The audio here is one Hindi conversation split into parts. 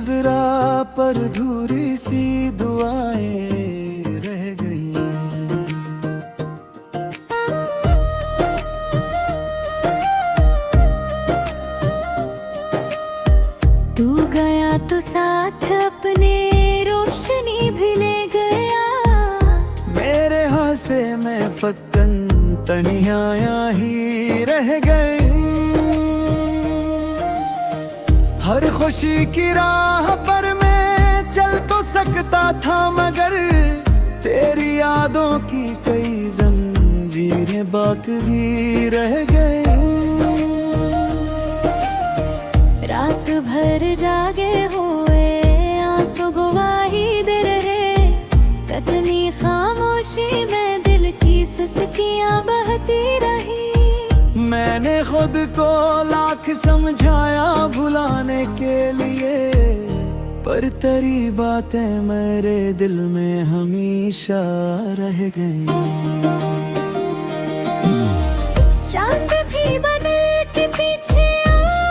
गुजरा पर धूरी सी दुआएं रह गई। तू गया तो साथ अपने रोशनी भी ले गया। मेरे हासे में फक्कन तन्हाइयां ही रह गई। हर खुशी की राह पर मैं चल तो सकता था, मगर तेरी यादों की कई जंजीरें बाकी रह गई। रात भर जागे हुए आंसू गवाही दे रहे। कतनी खामोशी में दिल की सिसकियां बहती रही। मैंने खुद को लाख समझाया भुलाने के लिए, पर तेरी बातें मेरे दिल में हमेशा रह गई। चांद भी बदल के पीछे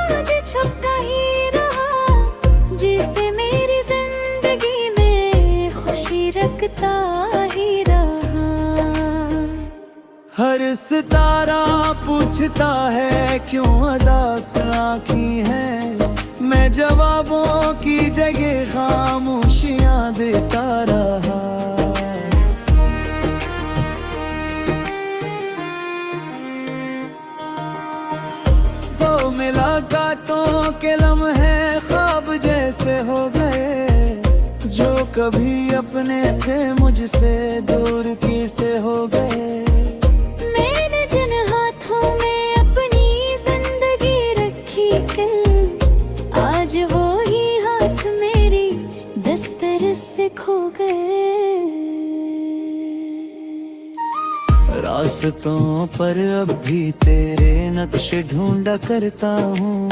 आज छुपता ही रहा। जिसे मेरी जिंदगी में खुशी रखता ही रहा। हर सितारा पूछता है क्यों अदास आँखी है। मैं जवाबों की जगह खामोशियां देता रहा। वो मुलाकातों के लम्हे ख्वाब जैसे हो गए, जो कभी अपने थे मुझसे दूर किसे हो गए। मैंने जिन हाथों में अपनी जिंदगी रखी कल, आज वो ही हाथ मेरी दस्तरस से खो गए। रास्तों पर अब भी तेरे नक्शे ढूंढा करता हूँ।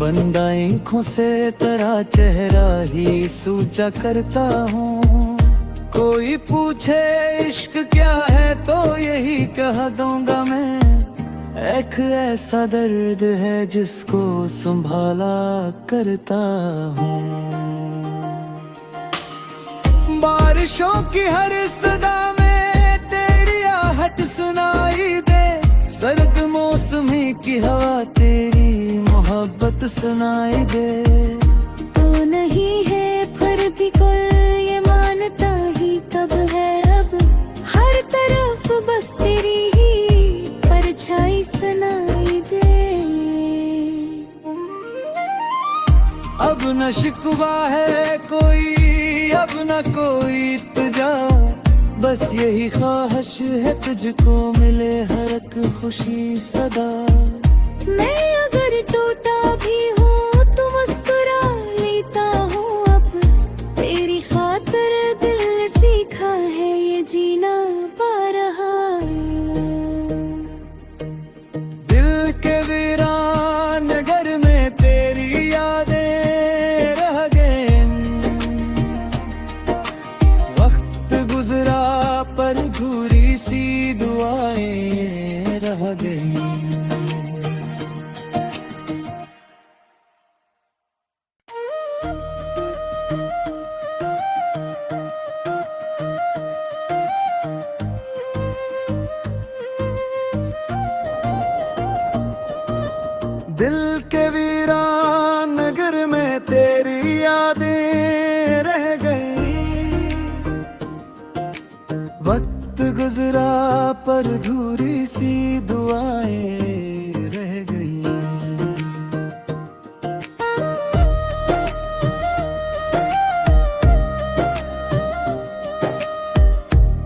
बंद आँखों से तेरा चेहरा ही सूझा करता हूँ। कोई पूछे इश्क क्या है तो यही कह दूंगा मैं, एक ऐसा दर्द है जिसको संभाला करता हूँ। बारिशों की हर सदा में तेरी आहट सुनाई दे। सर्द मौसमी की हवा तेरी मोहब्बत सुनाई दे। तो नहीं है फिर भी कोई ये मानता ही कब है। अब हर तरफ बस तेरी ही परछाई सुनाई दे। अब न शिकवा है कोई, अब न कोई इल्तिजा। बस यही ख्वाहिश है तुझको मिले हर एक खुशी सदा। मैं अगर टूटा भी हूँ तो मुस्कुरा लेता हूँ। अब तेरी खातिर दिल सीखा है ये जीना पा रहा। दिल के वीरान घर में तेरी यादें रह गए। वक्त गुजरा पर अधूरी सी दुआएं रह गई। दिल के वीरान नगर में तेरी यादें रह गई। वक्त गुजरा पर अधूरी सी दुआएं रह गई।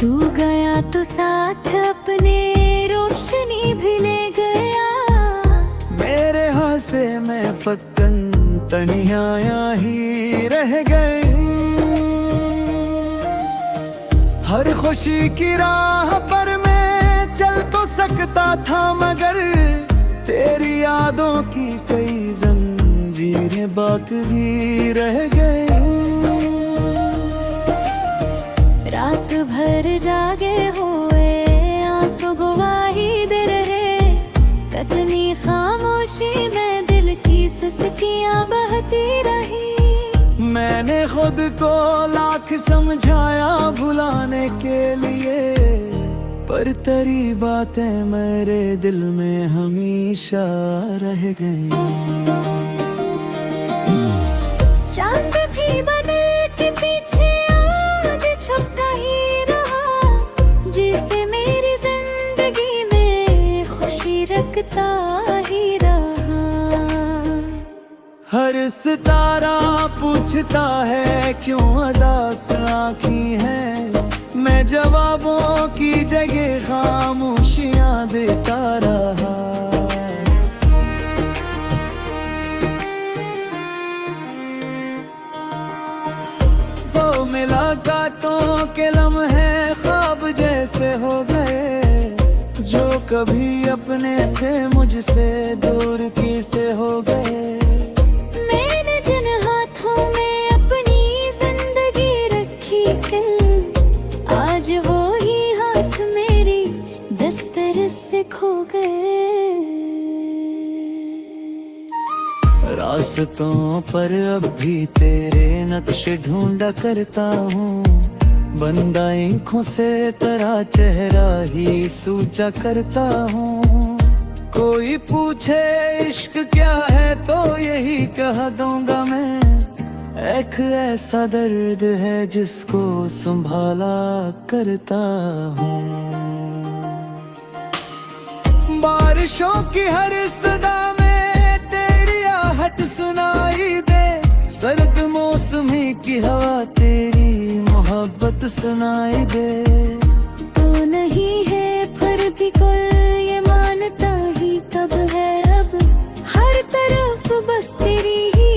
तू गया तो साथ अपने रोशनी भी ले गया। मेरे हासे में फक्कन तन्हाइयां ही रह गई। हर खुशी की राह पर मैं चल तो सकता था, मगर तेरी यादों की कई जंजीरें बाकी रह गई। रात भर जागे हुए आंसू गवाही दे रहे। खामोशी में दिल की सिसकियां बहती रही। मैंने खुद को लाख समझाया भुलाने के लिए, पर तेरी बातें मेरे दिल में हमेशा रह गई। चांद भी बदल के पीछे आज छुपता ही रहा, जिसे मेरी जिंदगी में खुशी रखता ही रहा। हर सितारा पूछता है क्यों उदास आँखी है, मैं जवाबों की जगह खामोशियां देता रहा। वो मुलाकातों के लम्हे ख्वाब जैसे हो गए, जो कभी अपने थे मुझसे दूर किसे हो गए। मैंने जिन हाथों में अपनी जिंदगी रखी कल, आज वो ही हाथ मेरी दस्तरस से खो गए। रास्तों पर अब भी तेरे नक्शे ढूंढा करता हूँ, बंद आँखों से तेरा चेहरा ही सूझा करता हूँ। कोई पूछे इश्क क्या है तो यही कह दूंगा मैं, एक ऐसा दर्द है जिसको संभाला करता हूँ। बारिशों की हर सदा में तेरी आहट सुनाई दे, सर्द मौसमी की हवा तेरी मोहब्बत सुनाई दे। तू नहीं है फिर भी कोई ये मानता ही कब है, अब हर तरफ बस तेरी ही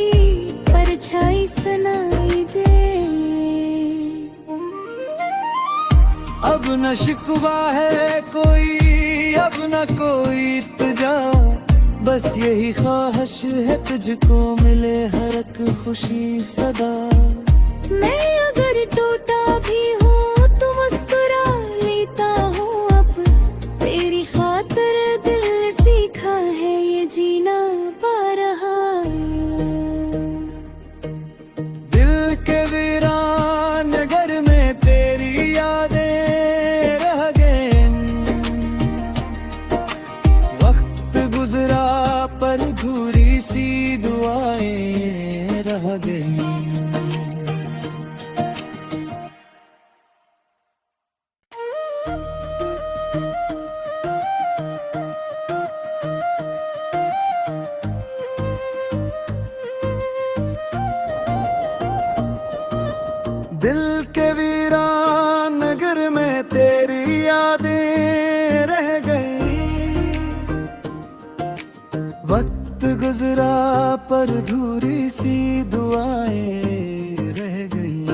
परछाई सुनाई दे। अब न शिकवा है कोई, अब न कोई इल्तिजा, बस यही ख्वाहिश है तुझको मिले हर एक खुशी सदा। मैं अगर टूटा भी हूँ तो मुस्कुरा लेता हूँ, अब तेरी खातिर दिल सीखा है ये जीना पा रहा। दिल के वीरान घर में तेरी यादें रह गए, वक्त गुजरा पर अधूरी सी दुआएं रह गई। दिल के वीरान नगर में तेरी यादें रह गई, वक्त गुजरा पर अधूरी सी दुआएं रह गई।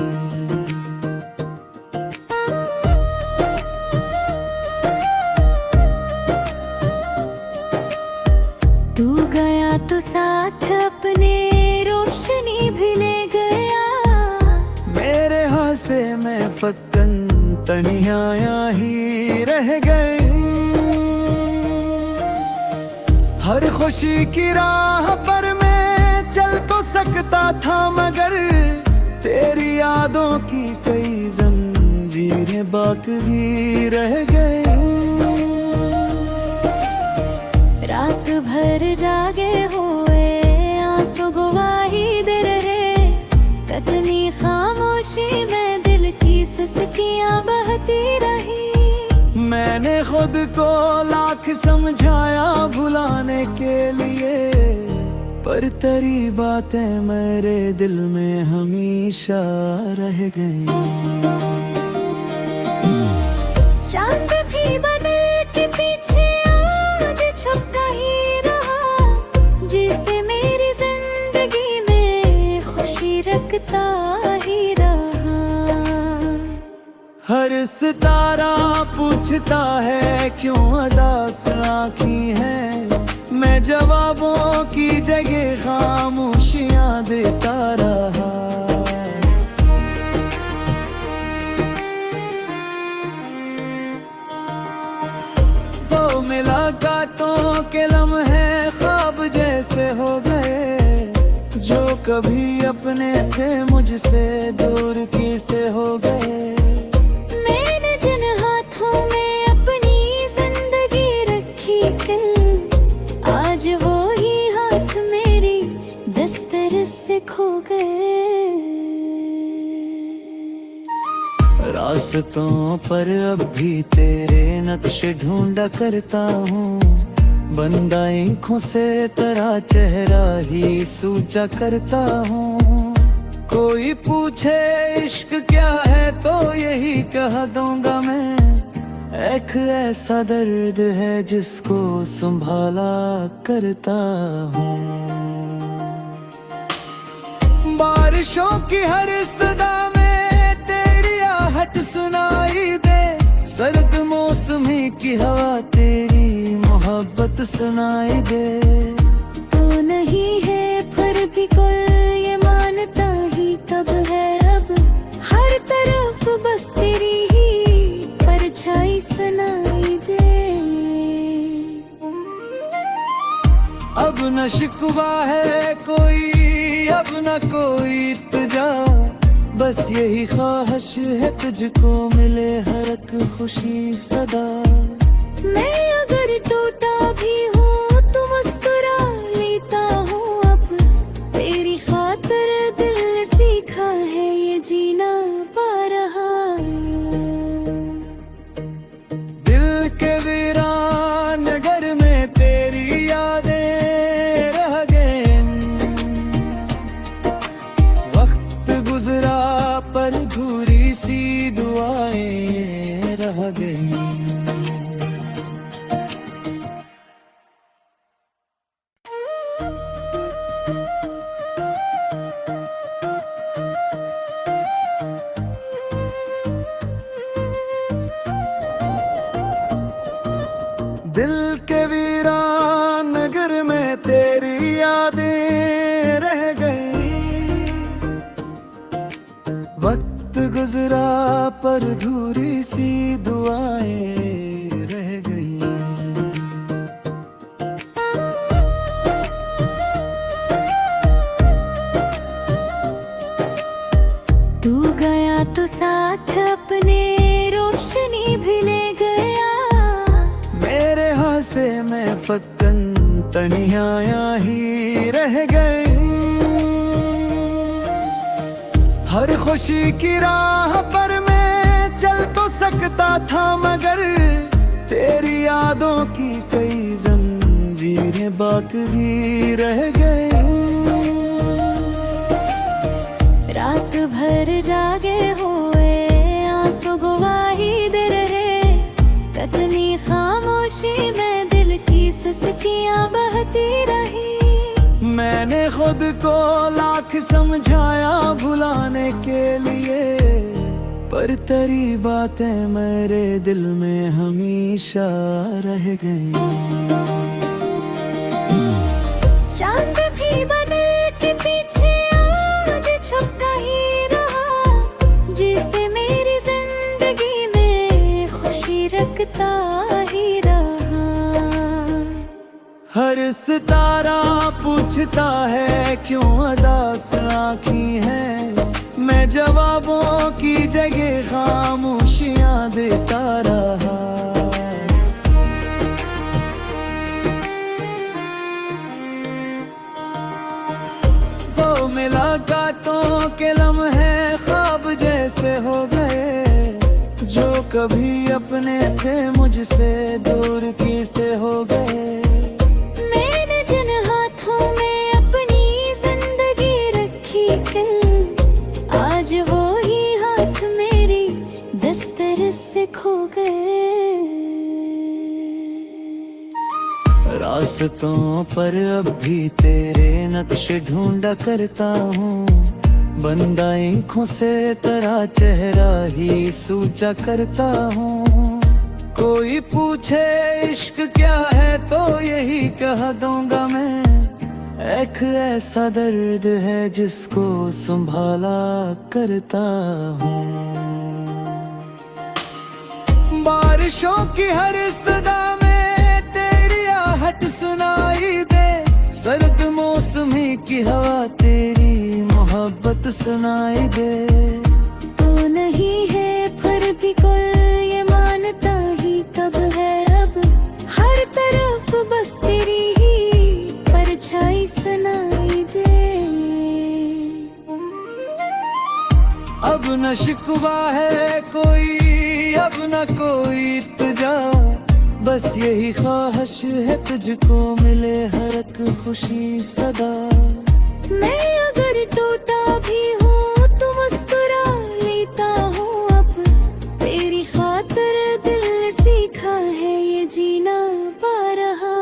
तू गया तो साथ अपने रोशनी भी ले गया, मेरे हाथ से मैं फक्कन तन्हाइयां ही रह गई। हर खुशी की राह पर मैं चल तो सकता था, मगर तेरी यादों की कई जंजीरें बाकी रह गई। रात भर जागे हुए आंसू गवाही दे रहे, कतनी खामोशी में दिल की सिसकियां बहती रही। मैंने खुद को लाख समझाया भुलाने के लिए, पर तेरी बातें मेरे दिल में हमेशा रह गई। चांद भी बदल के पीछे आज छुपता ही रहा, जिसे मेरी जिंदगी में खुशी रखता ही रहा। हर सितारा पूछता है क्यों उदास आँखी है, मैं जवाबों की जगह खामोशियां देता रहा। वो मुलाकातों के लम्हे ख्वाब जैसे हो गए, जो कभी अपने थे मुझसे दूर किसे हो गए। मैंने जिन हाथों में अपनी जिंदगी रखी कल, आज वो ही हाथ मेरी दस्तर से खो गए। रास्तों पर अब भी तेरे नक्शे ढूंढा करता हूँ, बंद आँखों से तेरा चेहरा ही सूझा करता हूँ। कोई पूछे इश्क क्या है तो यही कह दूंगा मैं, एक ऐसा दर्द है जिसको संभाला करता हूँ। बारिशों की हर सदा में तेरी आहट सुनाई दे, सर्द मौसमी की हवा तेरी मोहब्बत सुनाई दे। तू नहीं है पर भी कोई ये मानता ही कब है, अब हर तरफ बस तेरी ही परछाई सुनाई दे। अब न शिकवा है कोई, अब न कोई तुझा, बस यही ख्वाहिश है तुझको मिले हर एक खुशी सदा। मैं अगर टूटा भी हूँ तो मुस्कुरा लेता हूँ, अब तेरी खातिर दिल सीखा है ये जीना पा रहा। दिल के वीरान घर में तेरी यादें रह गए, वक्त गुजरा पर अधूरी सी दुआएं रह गई। दिल के वीरान नगर में तेरी यादें रह गई, वक्त गुजरा पर अधूरी सी दुआएं रह गई। तू गया तो साथ अपने रोशनी भी ले गया, मेरे हासे में फक्कन तन्हाइयां ही रह गई। हर खुशी की राह पर मैं चल तो सकता था, मगर तेरी यादों की कई जंजीरें बाकी रह गई। रात भर जागे हुए आंसू गवाही दे रहे, कतनी खामोशी में दिल की सुस्तियां बहती रही। मैंने खुद को लाख समझाया भुलाने के लिए, पर तेरी बातें मेरे दिल में हमेशा रह गई। चांद भी बदल के पीछे आज छुपता ही रहा, जिसे मेरी जिंदगी में खुशी रखता ही रहा। हर सितारा पूछता है क्यों अदास आँखी है, मैं जवाबों की जगह खामोशियां देता रहा। वो मुलाकातों के लम्हे ख्वाब जैसे हो गए, जो कभी अपने थे मुझसे दूर किसे हो गए। मैंने जिन हाथों में अपनी जिंदगी रखी कल, आज वो ही हाथ मेरी दस्तर से खो गए। रास्तों पर अब भी तेरे नक्शे ढूंढा करता हूँ, बंद आँखों से तेरा चेहरा ही सूझा करता हूँ। कोई पूछे इश्क क्या है तो यही कह दूंगा मैं, एक ऐसा दर्द है जिसको संभाला करता हूँ। बारिशों की हर सदा में तेरी आहट सुनाई दे, सर्द मौसमी की हवा तेरी मोहब्बत सुनाई दे। तू नहीं है फिर भी कोई ये मानता ही कब है अब, हर तरफ बस तेरी ही परछाई सुनाई दे। अब न शिकवा है कोई, अब न कोई तुझा, बस यही ख्वाहिश है तुझको मिले हर एक खुशी सदा। मैं अगर टूटा भी हूँ तो मुस्कुरा लेता हूँ अब, तेरी खातिर दिल सीखा है ये जीना पा रहा।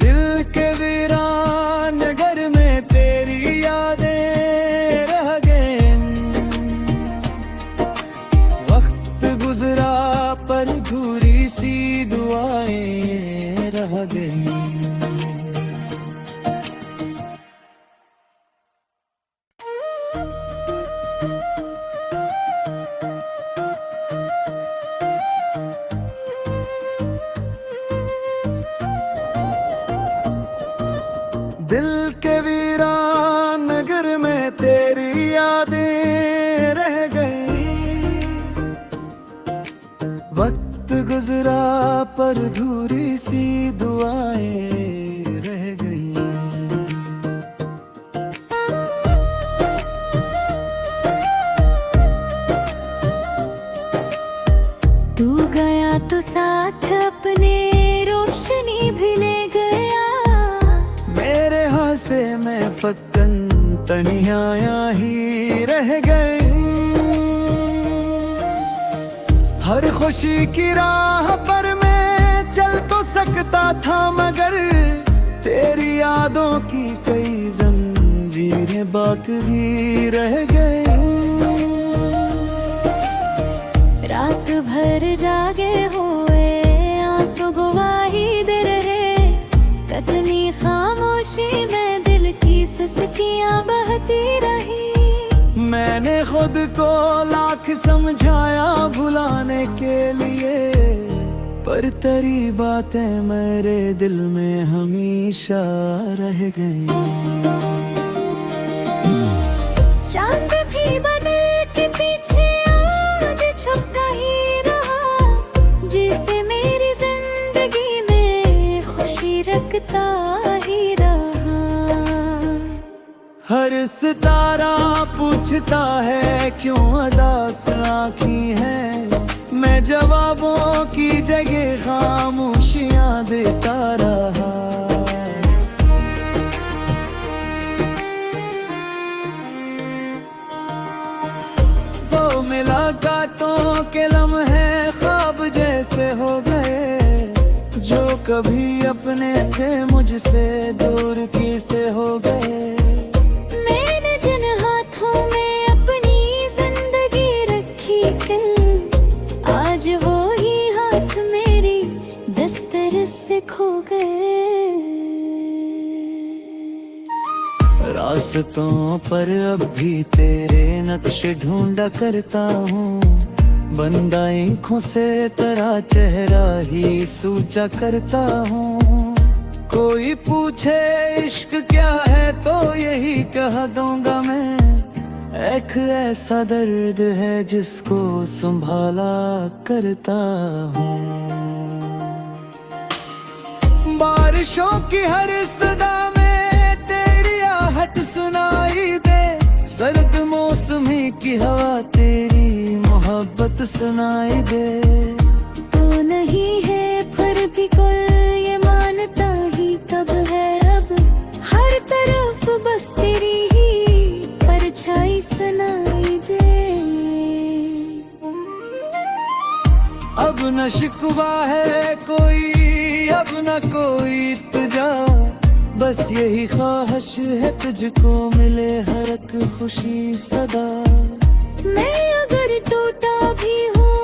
दिल के वीरान घर में तेरी यादें रह गए, वक्त गुजरा पर अधूरी सी दुआएं रह गई। दिल के वीरान नगर में तेरी यादें रह गई, वक्त गुजरा पर अधूरी सी दुआएं रह गई। तू गया तो साथ अपने रोशनी भी ले गया, मेरे हाथ से मैं फक्कन तन्हाइयां ही रह गई। हर खुशी की राह पर मैं चल तो सकता था, मगर तेरी यादों की कई जंजीरें बाकी रह गई। रात भर जागे हुए आंसू गवाही दे रहे, कतनी खामोशी में दिल की सिसकियां बहती रही। मैंने खुद को लाख समझाया भुलाने के लिए, पर तेरी बातें मेरे दिल में हमेशा रह गई। चांद भी बदल के पीछे आज छुपता ही रहा, जिसे मेरी जिंदगी में खुशी रखता ही रहा। हर सितारा पूछता है क्यों अदास आँखी है, मैं जवाबों की जगह खामोशियां देता रहा। वो मुलाकातों के लम्हे ख्वाब जैसे हो गए, जो कभी अपने थे मुझसे दूर किसे हो गए। मैंने जिन हाथों में अपनी जिंदगी रखी कल, आज वो ही हाथ मेरी दस्तरस से खो गए। रास्तों पर अब भी तेरे नक्शे ढूंढा करता हूँ, बंद आँखों से तेरा चेहरा ही सूझा करता हूँ। कोई पूछे इश्क क्या है तो यही कह दूंगा मैं, एक ऐसा दर्द है जिसको संभाला करता हूँ। बारिशों की हर सदा में तेरी आहट सुनाई दे, सर्द मौसमी की हवा तेरी मोहब्बत सुनाई दे। तू नहीं है फिर भी कोई ये मानता ही कब है अब, हर तरफ बस तेरी ही परछाई सुनाई दे। अब न शिकवा है कोई, अब न कोई तुझा, बस यही ख्वाहिश है तुझको मिले हर एक खुशी सदा। मैं अगर टूटा भी हूँ